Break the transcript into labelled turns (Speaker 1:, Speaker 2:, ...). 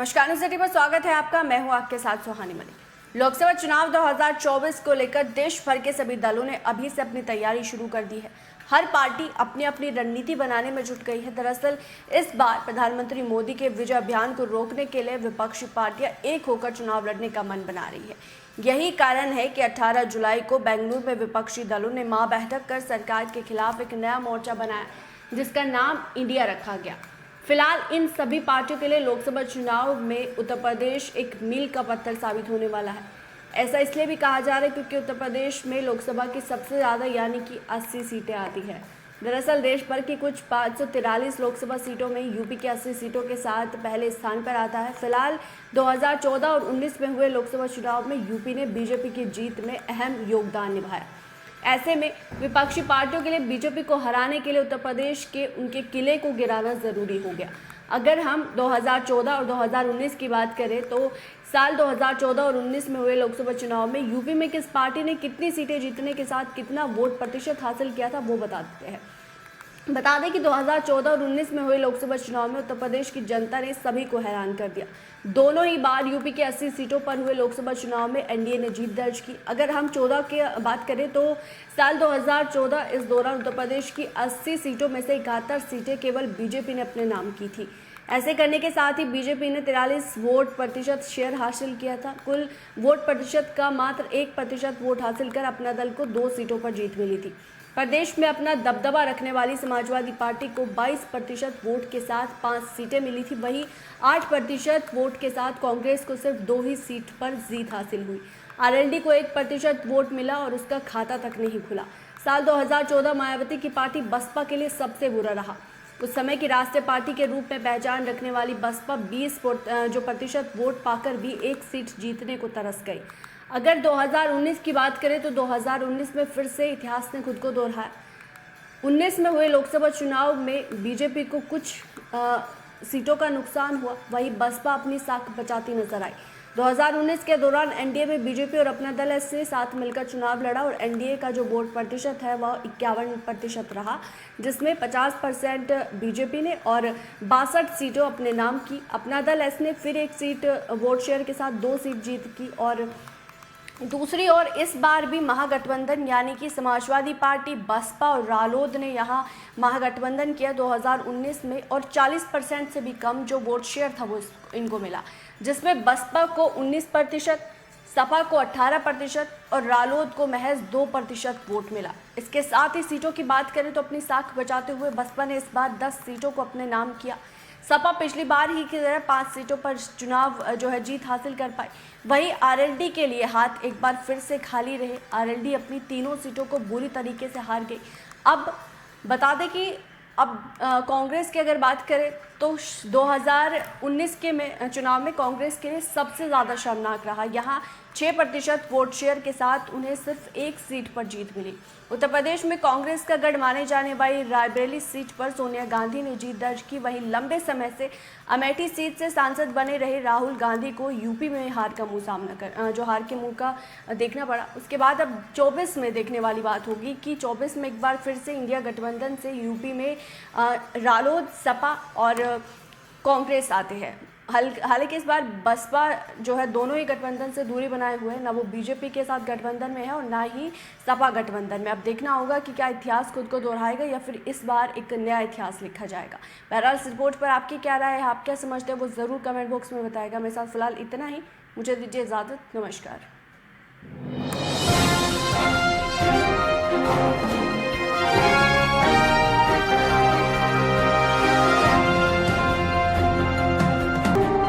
Speaker 1: नमस्कार, news city पर स्वागत है आपका। मैं हूं आपके साथ सुहानी मलिक। लोकसभा चुनाव 2024 को लेकर देश भर के सभी दलों ने अभी से अपनी तैयारी शुरू कर दी है। हर पार्टी अपनी अपनी रणनीति बनाने में जुट गई है। दरअसल इस बार प्रधानमंत्री मोदी के विजय अभियान को रोकने के लिए विपक्षी पार्टियां एक होकर चुनाव लड़ने का मन बना रही है। यही कारण है कि 18 जुलाई को बेंगलुरु में विपक्षी दलों ने महाबैठक कर सरकार के खिलाफ एक नया मोर्चा बनाया, जिसका नाम इंडिया रखा गया। फिलहाल इन सभी पार्टियों के लिए लोकसभा चुनाव में उत्तर प्रदेश एक मील का पत्थर साबित होने वाला है। ऐसा इसलिए भी कहा जा रहा है क्योंकि उत्तर प्रदेश में लोकसभा की सबसे ज़्यादा यानी कि 80 सीटें आती है। दरअसल देश भर की कुछ 543 लोकसभा सीटों में यूपी की 80 सीटों के साथ पहले स्थान पर आता है। फिलहाल 2014 और 19 में हुए लोकसभा चुनाव में यूपी ने बीजेपी की जीत में अहम योगदान निभाया। ऐसे में विपक्षी पार्टियों के लिए बीजेपी को हराने के लिए उत्तर प्रदेश के उनके किले को गिराना जरूरी हो गया। अगर हम 2014 और 2019 की बात करें तो साल 2014 और 19 में हुए लोकसभा चुनाव में यूपी में किस पार्टी ने कितनी सीटें जीतने के साथ कितना वोट प्रतिशत हासिल किया था वो बता देते हैं। बता दें कि 2014 और 19 में हुए लोकसभा चुनाव में उत्तर प्रदेश की जनता ने सभी को हैरान कर दिया। दोनों ही बार यूपी के 80 सीटों पर हुए लोकसभा चुनाव में एनडीए ने जीत दर्ज की। अगर हम 14 की बात करें तो साल 2014 इस दौरान उत्तर प्रदेश की 80 सीटों में से 71 सीटें केवल बीजेपी ने अपने नाम की थी। ऐसे करने के साथ ही बीजेपी ने 43 वोट प्रतिशत शेयर हासिल किया था। कुल वोट प्रतिशत का मात्र 1% वोट हासिल कर अपना दल को 2 सीटों पर जीत मिली थी। प्रदेश में अपना दबदबा रखने वाली समाजवादी पार्टी को 22% वोट के साथ 5 सीटें मिली थी। वहीं 8% वोट के साथ कांग्रेस को सिर्फ 2 ही सीट पर जीत हासिल हुई। आरएलडी को 1% वोट मिला और उसका खाता तक नहीं खुला। साल 2014 मायावती की पार्टी बसपा के लिए सबसे बुरा रहा। उस समय की राष्ट्रीय पार्टी के रूप में पहचान रखने वाली बसपा 20% वोट पाकर भी 1 सीट जीतने को तरस गई। अगर 2019 की बात करें तो 2019 में फिर से इतिहास ने खुद को दोहराया। 19 में हुए लोकसभा चुनाव में बीजेपी को कुछ सीटों का नुकसान हुआ, वहीं बसपा अपनी साख बचाती नजर आई। 2019 के दौरान एनडीए में बीजेपी और अपना दल से साथ मिलकर चुनाव लड़ा और एनडीए का जो वोट प्रतिशत है वह 51% रहा, जिसमें 50% बीजेपी ने और 62 सीटों अपने नाम की। अपना दल एस ने फिर 1 सीट वोट शेयर के साथ 2 सीट जीत की। और दूसरी ओर इस बार भी महागठबंधन यानी कि समाजवादी पार्टी, बसपा और रालोद ने यहाँ महागठबंधन किया 2019 में और 40% से भी कम जो वोट शेयर था वो इनको मिला, जिसमें बसपा को 19%, सपा को 18% और रालोद को महज 2% वोट मिला। इसके साथ ही सीटों की बात करें तो अपनी साख बचाते हुए बसपा ने इस बार 10 सीटों को अपने नाम किया। सपा पिछली बार ही की तरह 5 सीटों पर चुनाव जीत हासिल कर पाई। वहीं आरएलडी के लिए हाथ एक बार फिर से खाली रहे। आरएलडी अपनी 3 सीटों को बुरी तरीके से हार गई। अब बता दें कि अब कांग्रेस की अगर बात करें तो 2019 के चुनाव में कांग्रेस के लिए सबसे ज़्यादा शर्मनाक रहा। यहाँ 6% वोट शेयर के साथ उन्हें सिर्फ 1 सीट पर जीत मिली। उत्तर प्रदेश में कांग्रेस का गढ़ माने जाने वाली रायबरेली सीट पर सोनिया गांधी ने जीत दर्ज की। वहीं लंबे समय से अमेठी सीट से सांसद बने रहे राहुल गांधी को यूपी में हार के मुंह का देखना पड़ा। उसके बाद अब 24 में देखने वाली बात होगी कि 24 में एक बार फिर से इंडिया गठबंधन से यूपी में रालोद, सपा और कांग्रेस आते हैं। हालांकि इस बार बसपा दोनों ही गठबंधन से दूरी बनाए हुए हैं, ना वो बीजेपी के साथ गठबंधन में है और ना ही सपा गठबंधन में। अब देखना होगा कि क्या इतिहास खुद को दोहराएगा या फिर इस बार एक नया इतिहास लिखा जाएगा। बहरहाल इस रिपोर्ट पर आपकी क्या राय है, आप क्या समझते हैं, वो ज़रूर कमेंट बॉक्स में बताएगा। मेरे साथ फिलहाल इतना ही, मुझे दीजिए इजाज़त। नमस्कार।